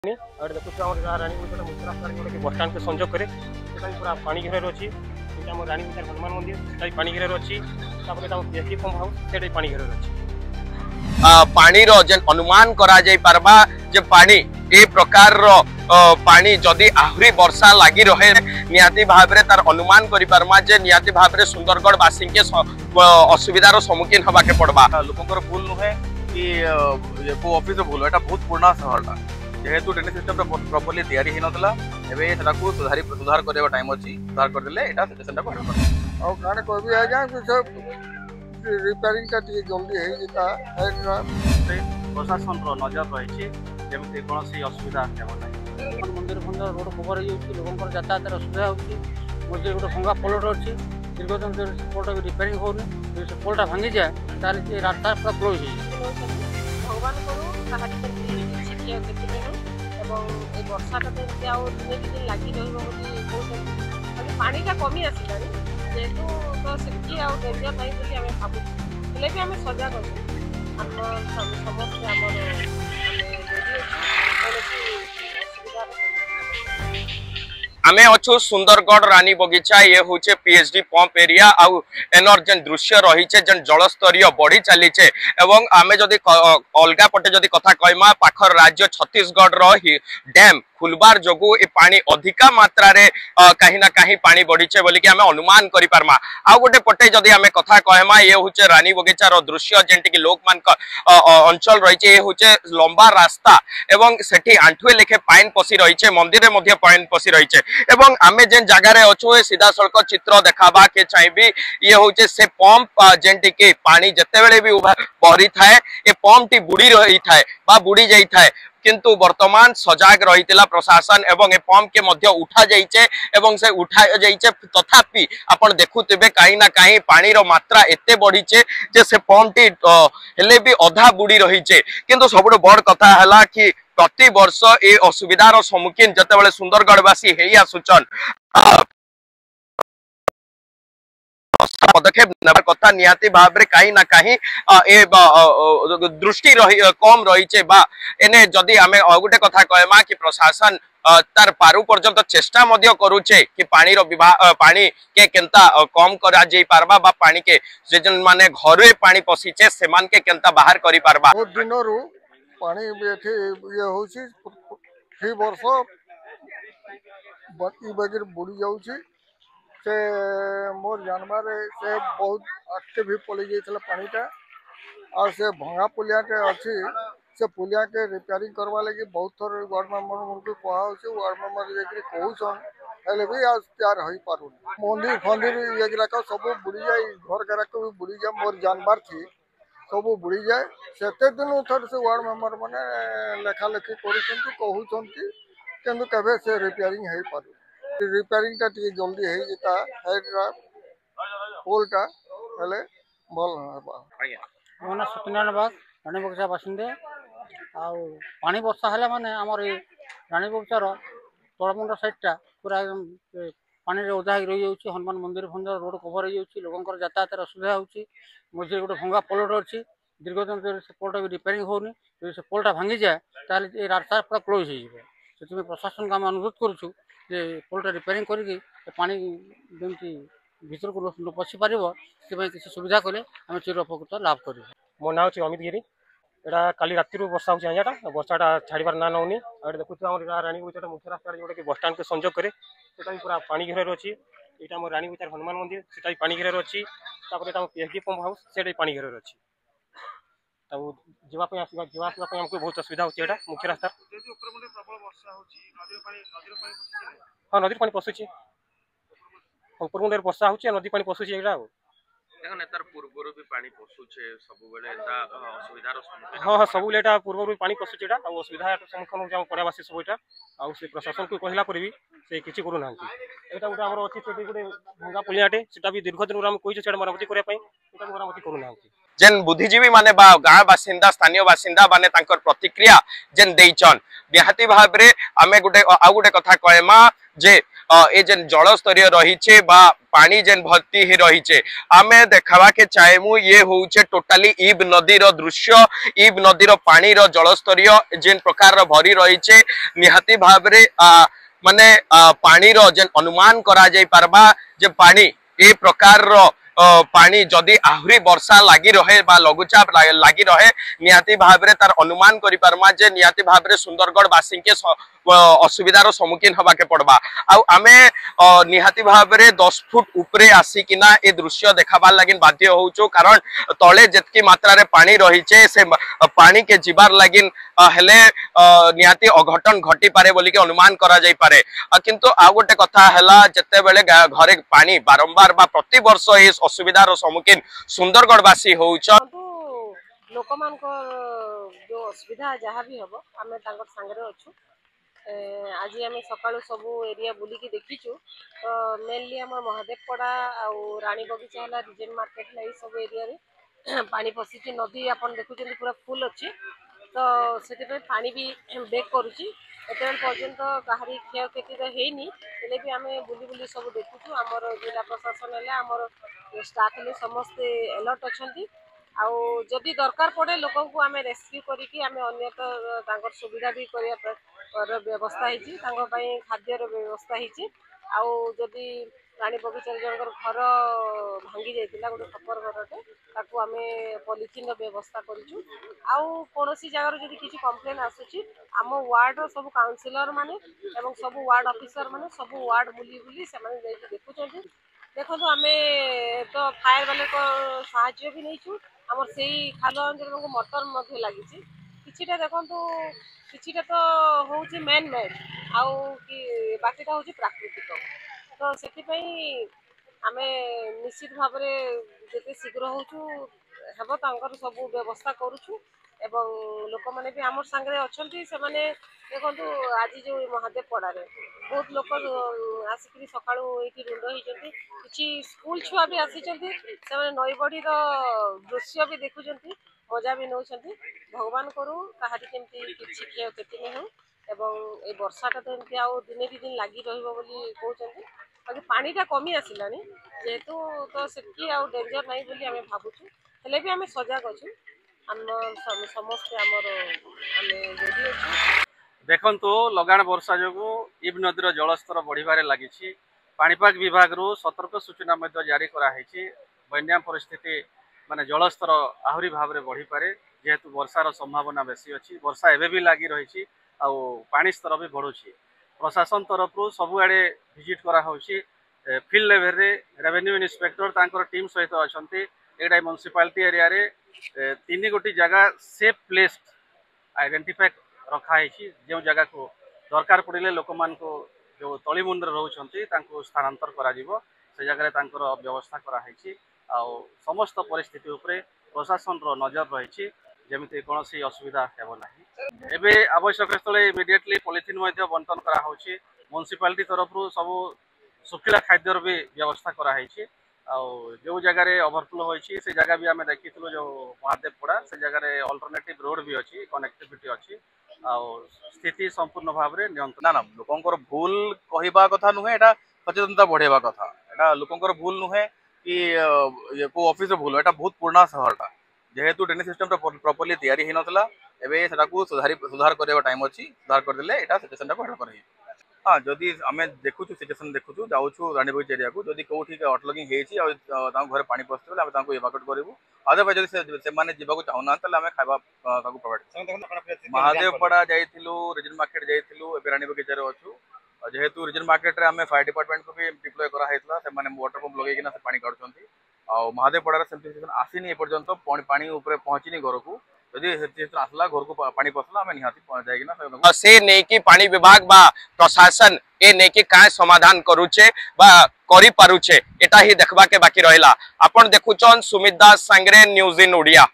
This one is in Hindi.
और देखो रानी बस स्टाण के संजोग करे पूरा पानी घेर अच्छी रानी विचार हनुमान मंदिर पानी घेर अच्छी पीएचडी पंप हाउस से पानी घेर अच्छी पानी रो जेन अनुमान करा जाई पारबा जे पानी ए प्रकार रो पानी जदि आहुरी वर्षा लगी रहे निहाती भाव में तार अनुमान करि पारमा जे निहाती भाव में सुंदरगढ़ वासी के असुविधार सम्मुखीन होबा के पड़बा। लोकंकर भूल नुहे कि को ऑफिस भूल एटा बहुत पुराना सहरटा जेहेतु ड्रेनेज सिस्टम प्रॉपर्ली तैयारी हिन नतला एबे सेटाकू सुधार करबा टाइम अछि सुधार कर देले एटा सिस्टम को हटा और गाने कोई भी आ जाए तो रिपेयरिंग का टिके जल्दी है जेता है प्रशासन रो नजर रही जेमति कोनोसी असुविधा हेबो नै मंदिर फंदर रोड कवर हो जाउची लोगन यातायात असुविधा होची मझे गोटे भंगा पोलट अच्छी दीर्घदिन से पोलटा भी रिपेयरिंग होनी से पोलटा भांगी जाए ताले रास्ता पूरा क्लोज हो भगवान करू साहाଯ୍य शिक्षा देखिले वर्षाटा दिन लगी रही पानीटा कमी आसला जेहेतु तो सेफ्टी आउ डेंजर नहीं बोली आम भावुँ हेल्ले भी आम सजग अच्छे समस्त आमे अच्छु सुंदरगढ़ रानी बगीचा ये हूँ पीएचडी पंप एरिया आउ एनर जेन दृश्य रही जेन जलस्तरीय बढ़ी चली एवं आमे जदि अलगा पटे जदि कथा कहमा पाखर राज्य छत्तीसगढ़ रो डैम खुलबार जोगु ए पानी अधिका मात्रा रे कहीं ना कहीं पानी बढ़ीचे बोली कि आमे अनुमान करि पारमा। आ गोटे पटे जदि आमे कथा कहमा ये हुचे रानी बगीचा रो दृश्य जेंटि कि लोक मान अंचल रही ये हुचे लंबा रास्ता एवं सेठी आंठुए लेखे पाइन पसी रही मंदिर में मध्य पाइन पसी रही एवं आमे जेन जगह रे अछु सीधा सड़क चित्र देखाबा के चाहिबी ये होचे से पंप जेंटि कि पानी जते बेले भी बहरी थाए ए पंप टी बुड़ी रही थाए बा बुड़ी जाई थाए किंतु वर्तमान सजाग रही प्रशासन एवं ए पंप के मध्य उठा जाइए एवं से उठा जाइए तथापि आपण देखुते कहीं ना कहीं पानी रो मात्रा एते बढ़ीचे जे से पंप टी हेले भी अधा बुड़ी रही किंतु सबुठ बड़ कथा है कि प्रति वर्ष ए असुविधार सम्मुखीन जते सुंदरगढ़वासी है आसुचन पदक्षेप नेबार कथा निहाती भाव में कहीं ना कहीं दृष्टि कम रही एने जदि आमे गोटे कथा कहमा कि प्रशासन तार पारु पर्यंत चेष्टा मध्य करूचे कि पानी रो पानी के केंता कम करा जाई पारबा बा पानी के जे माने घरे पानी पसीचे सेमान के केंता बाहर करि पारबा। बहुत दिनरू पानी एठी ये होची फी वर्ष बाकी बगर बुड़ी जाउची से मोर जानवर से बहुत आगे भी पलि जाइए पानीटा और से भंगा पुलियाटे अच्छी से पुलिया के रिपेयरिंग करवा लगी बहुत थर वार्ड मेंबर उनको कहा वार्ड मेंबर ये कहन हेल्ले भी आज तैयार हो पार मंदिर फंदिर ये सब बुड़ी जाए घर घराक भी बुड़ी जाए मोर जानवर थी सब बुड़ी जाए से दिन थर से वार्ड मेंबर मैंने लेखालेखी कर से रिपेयरिंग हो पार रिपेयरिंग टा टिके जल्दी है जेता है पोलटा हेले भल हेबा। मो ना सत्यनारायण बाग रानी बगीचा बासिंदे आउ पानी वर्षा है माने आमर रानी बगीचार तलमुंड साइडटा पूरा पानी ओदा रही जाऊँगी हनुमान मंदिर फंदर रोड कवर हो जाऊँगी लोगों यातायात असुविधा होची मझे गोटे भंगा पोलट अच्छी दीर्घदिन से पोलटा भी रिपेयरिंग होनी से पोलटा भांगी जाए ताले रास्ता पूरा क्लोज हो प्रशासन को आम अनुरोध करुँ जे पोलटा रिपेयरिंग करके पानी जमी भीतर को न पशि पार से किसी सुविधा कले आम चिर उपकृत लाभ कर। मो ना हूँ अमित गिरी एटा काली राति वर्षा होता है वर्षाटा छाड़बार ना नौनी और देखो रानी बगीचा मुख्य रास्ता जोटा कि बस स्टाण के संजोग करे पूरा पानी घेर अच्छी यहाँ रानी बगीचार हनुमान मंदिर से पानी घेर अच्छी पीएचडी पंप हाउस से पानी घेर अच्छी जावाई आमको बहुत असुविधा होता मुख्य रास्ता हाँ नदी पानी पशुची उपरमुंडे वर्षा हो नदी पानी पशुची हाँ हाँ सब पूर्व भी पानी पशुचे असुविधा सम्मुखीन हो पड़ावासी सब यहाँ आ प्रशासन को कहला पर भी से किसी करूना यहाँ गोटे आम अच्छी गोटे भंगा पुलियाटे से भी दीर्घ दिन कही मरामती करने मरामती करूना जेन बुद्धिजीवी माने बा गाँ बासिंदा स्थानीय बासिंदा माने तांकर प्रतिक्रिया जेन देइचन निहाती भाव में आमे गोटे आ गोटे कथा कहमा जे ए जेन जल स्तरीय रही बा पानी जेन भर्ती ही रही आमे देखा के चाहेमु ये होचे टोटाली इब नदीर दृश्य इब नदीर पानी जल स्तरीय जेन प्रकार भरी रही निहाती भाव माने पानी जेन अनुमान करा जाई पारबा जे पानी ए प्रकार पानी जदि आहुरी वर्षा लगी रहे बा लघुचाप लगी रहे निहाती भाव तार अनुमान करि पारमा जे निहाती भाव सुंदरगढ़ वासी के असुविधार सम्मुखीन हवा के पड़बा आमे निहाती भाव 10 फुट उपरे आसिकिना ए दृश्य देखाबार लगिन बाध्य होउचो कारण तले जेतकी मात्रा रे पानी रहीचे से पानी के जीवार लगिन हेले निहाती अघटन घटी पारे बोली के अनुमान करा जाई पारे किंतु आ गोटे कथा हला जते बेले घरे पानी बारंबार बा प्रति वर्ष ए असुविधार सम्मुखीन सुंदरगढ़ वासी होउचो लोक मान को जो असुविधा जहाँ भी हम आम सांगे अच्छु आज आम सका सब एरिया बुलिकी देखीचु तो मेनली आम महादेवपड़ा आउ रानी बगीचा है रिजेन मार्केट है सब एरिया पानी पशिची नदी आपन देखुं पूरा फुल अच्छी तो से पानी भी बेक करुच्ची एत पर्यंत कहारी क्षयक्षति तो हैनी हेले भी आम बुली बुली सब देखुचु आमर जिला प्रशासन है आमर स्टाफ है समस्ते अलर्ट अच्छा आउ जदि दरकार पड़े लोक को आम रेस्क्यू करिकी आम अन्य सुविधा भी करने व्यवस्था होती खाद्यर व्यवस्था होती आउ जदि रानी बगीचार जनकर घर भांगी जाइला गोटे खपर घरटे ताकू आम पॉलिथिन व्यवस्था करूँ आउ कौन जगार जब किसी कम्प्लेन आसूची आम वार्ड सब काउंसिलर माने एवं सब वार्ड ऑफिसर माने सब वार्ड बुली बुली से देखुं देखो आम तो फायर वाले साहाय्य भी नहीं आम से खाल अंचल को मटर लगी किछिटा देखो किछिटा तो हूँ मैन मेड आउ कि बाकीटा हूँ प्राकृतिक तो से आम निश्चित भाव जिते शीघ्र हो सब व्यवस्था करुचु एवं लोक मैंने भी आम सांगे अच्छा से मैंने देखो आज जो महादेवपड़ा बहुत लोग आसिक सका रुंड होती किसी स्कूल छुआ भी आसी नईबढ़ी दृश्य भी देखुं मजा भी नौ भगवान करू कहारी केमती किसी क्षयक्षति नहीं हो एवं ये वर्षाटा तो एमती आउ दिने दी दिन लगी कहते बाकी पानीटा कमी आसला जेहेतु तो सेटकी आउ डेंजर नहीं बोली आम भावुँ हेले भी आम सजग अच्छु समस्ते आमर आम रेडी अच्छु देखंतु लगाण वर्षा जो इब नदीर जलस्तर बढ़िबारे लागिछि पाणीपाग विभाग रु सतर्क सूचना जारी कराई बन्या परिस्थिति माने जलस्तर आहुरी भाव में बढ़ी पारे जेहेतु वर्षार संभावना बेसी अच्छी वर्षा एवं भी लगी रही पानी स्तर भी बढ़ुछि प्रशासन तरफ सबुआड़े विजिट कराऊँगी फील्ड लेवल रे रेवेन्यू इन्स्पेक्टर तांकर टीम सहित अच्छा एटा म्युनिसिपालिटी एरिया रे 3 गोटी जगह सेफ प्लेस आइडेंटिफाई रखाई जो जगह को दरकार पड़े लोक मान को जो तलीमुंड रोचे स्थानांतर करा से जगह व्यवस्था कराई समस्त परिस्थिति उपरे प्रशासन नजर रही जमी कौन असुविधा हेब ना एवं आवश्यक स्थले इमिडिएटली पॉलिथिन बंटन कराई म्युनिसिपालिटी तरफ सब सुखिला खाद्यर भी व्यवस्था कराई जो जगह ओवरफ्लो होती से जगह भी आम देखी जो महादेवपड़ा से जगह अल्टरनेटिव रोड भी अच्छी कनेक्टिविटी अच्छी स्थिति संपूर्ण भाव में नियंत्रण ना लोकंकर भूल कहवा कथा नुहे एटा सचेतनता बढ़ेवा कथा एटा लोकंकर भूल नुहे कि को ऑफिस भूल एटा बहुत पुराना सहरटा जेहेतु ड्रेनेज सिस्टम प्रॉपर्ली तैयारी ही नथला एबे सेटाकू सुधार करबा टाइम अछि सुधार कर देले एटा सिचुएशन को हेल्प करही हाँ जदि आम देखु सिचुएशन देखु जाऊँ रानी बगीचा एरिया को जदि कौटी अटलगिंग होती घर पानी पशुले आम इवाकुएट करूँ अदरवाइज जब से जावाक चाहूना आम खावा प्रोवाइड महादेवपड़ा जाइलु रिजन मार्केट जाइलु रानी बगीचार अच्छु जेहेतु रिजन मार्केट रे आम फायर डिपार्टमेंट को भी डिप्लॉय कराइला से वाटर पंप लगे पानी काढ़ुं महादेवपड़ा से आसीनी एपर्यंत पानी पहुँचनी घर को जदि आसला घर को पानी पसला आम निहाती जाइना से नेकी पानी विभाग बा प्रशासन ए नेकी काय समाधान करूचे बा करि पारुचे एटा ही देखबा के बाकी रहला आपण देखुचन सुमित दास सांगरे न्यूज इन ओडिया।